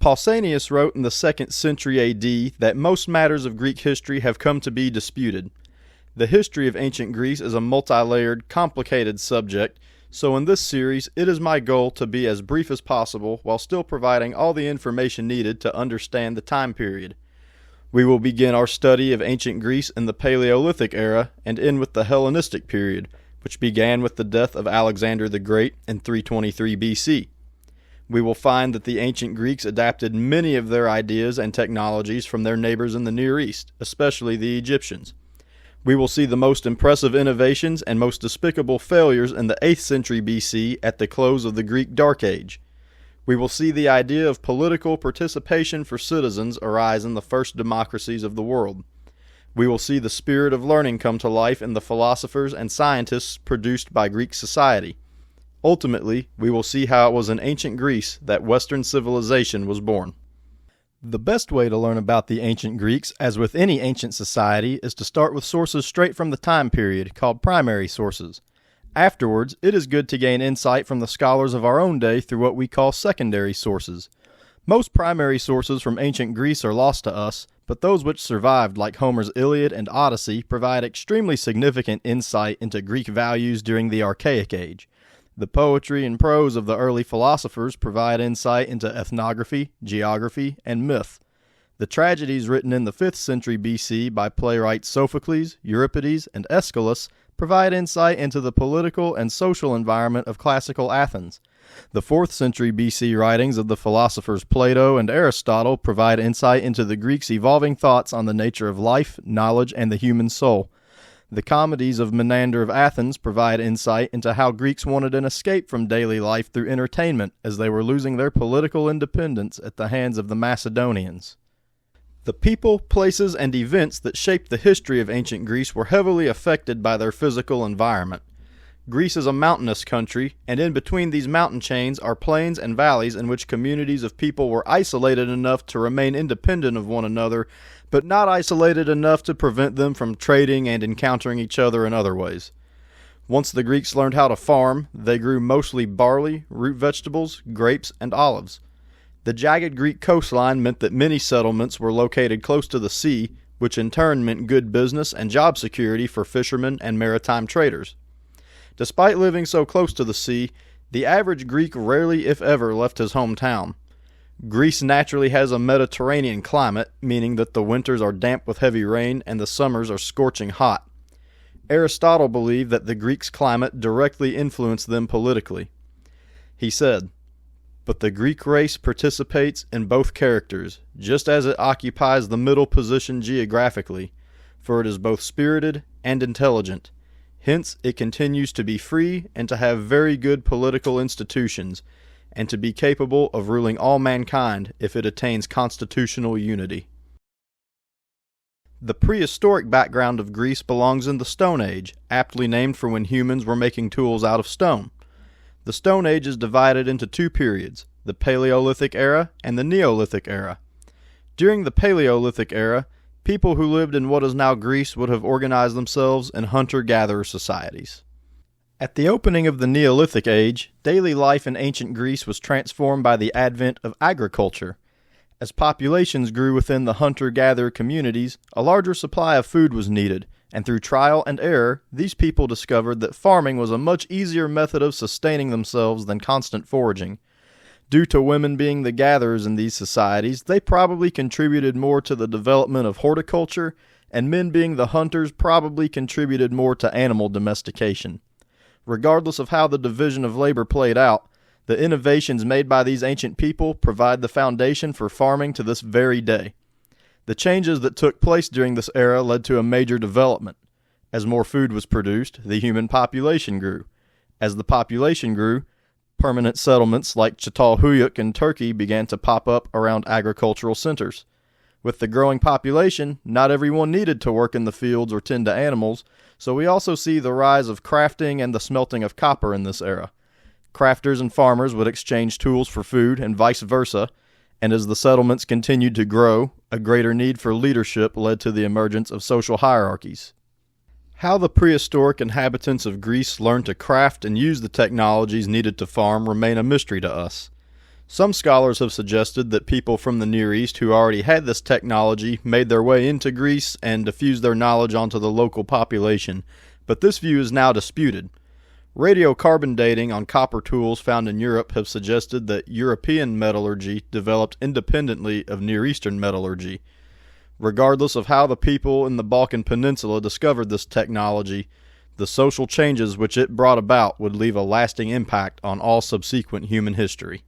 Pausanias wrote in the 2nd century AD that most matters of Greek history have come to be disputed. The history of ancient Greece is a multi-layered, complicated subject, so in this series it is my goal to be as brief as possible while still providing all the information needed to understand the time period. We will begin our study of ancient Greece in the Paleolithic era and end with the Hellenistic period, which began with the death of Alexander the Great in 323 BC. We will find that the ancient Greeks adapted many of their ideas and technologies from their neighbors in the Near East, especially the Egyptians. We will see the most impressive innovations and most despicable failures in the 8th century BC at the close of the Greek Dark Age. We will see the idea of political participation for citizens arise in the first democracies of the world. We will see the spirit of learning come to life in the philosophers and scientists produced by Greek society. Ultimately, we will see how it was in ancient Greece that Western civilization was born. The best way to learn about the ancient Greeks, as with any ancient society, is to start with sources straight from the time period, called primary sources. Afterwards, it is good to gain insight from the scholars of our own day through what we call secondary sources. Most primary sources from ancient Greece are lost to us, but those which survived, like Homer's Iliad and Odyssey, provide extremely significant insight into Greek values during the Archaic Age. The poetry and prose of the early philosophers provide insight into ethnography, geography, and myth. The tragedies written in the 5th century BC by playwrights Sophocles, Euripides, and Aeschylus provide insight into the political and social environment of classical Athens. The 4th century BC writings of the philosophers Plato and Aristotle provide insight into the Greeks' evolving thoughts on the nature of life, knowledge, and the human soul. The comedies of Menander of Athens provide insight into how Greeks wanted an escape from daily life through entertainment as they were losing their political independence at the hands of the Macedonians. The people, places, and events that shaped the history of ancient Greece were heavily affected by their physical environment. Greece is a mountainous country, and in between these mountain chains are plains and valleys in which communities of people were isolated enough to remain independent of one another, but not isolated enough to prevent them from trading and encountering each other in other ways. Once the Greeks learned how to farm, they grew mostly barley, root vegetables, grapes, and olives. The jagged Greek coastline meant that many settlements were located close to the sea, which in turn meant good business and job security for fishermen and maritime traders. Despite living so close to the sea, the average Greek rarely, if ever, left his hometown. Greece naturally has a Mediterranean climate, meaning that the winters are damp with heavy rain and the summers are scorching hot. Aristotle believed that the Greeks' climate directly influenced them politically. He said, "But the Greek race participates in both characters, just as it occupies the middle position geographically, for it is both spirited and intelligent. Hence it continues to be free and to have very good political institutions, and to be capable of ruling all mankind if it attains constitutional unity." The prehistoric background of Greece belongs in the Stone Age, aptly named for when humans were making tools out of stone. The Stone Age is divided into two periods, the Paleolithic era and the Neolithic era. During the Paleolithic era, people who lived in what is now Greece would have organized themselves in hunter-gatherer societies. At the opening of the Neolithic Age, daily life in ancient Greece was transformed by the advent of agriculture. As populations grew within the hunter-gatherer communities, a larger supply of food was needed, and through trial and error, these people discovered that farming was a much easier method of sustaining themselves than constant foraging. Due to women being the gatherers in these societies, they probably contributed more to the development of horticulture, and men being the hunters probably contributed more to animal domestication. Regardless of how the division of labor played out, the innovations made by these ancient people provide the foundation for farming to this very day. The changes that took place during this era led to a major development. As more food was produced, the human population grew. As the population grew, permanent settlements like Çatalhöyük in Turkey began to pop up around agricultural centers. With the growing population, not everyone needed to work in the fields or tend to animals, so we also see the rise of crafting and the smelting of copper in this era. Crafters and farmers would exchange tools for food and vice versa, and as the settlements continued to grow, a greater need for leadership led to the emergence of social hierarchies. How the prehistoric inhabitants of Greece learned to craft and use the technologies needed to farm remain a mystery to us. Some scholars have suggested that people from the Near East who already had this technology made their way into Greece and diffused their knowledge onto the local population, but this view is now disputed. Radiocarbon dating on copper tools found in Europe have suggested that European metallurgy developed independently of Near Eastern metallurgy. Regardless of how the people in the Balkan Peninsula discovered this technology, the social changes which it brought about would leave a lasting impact on all subsequent human history.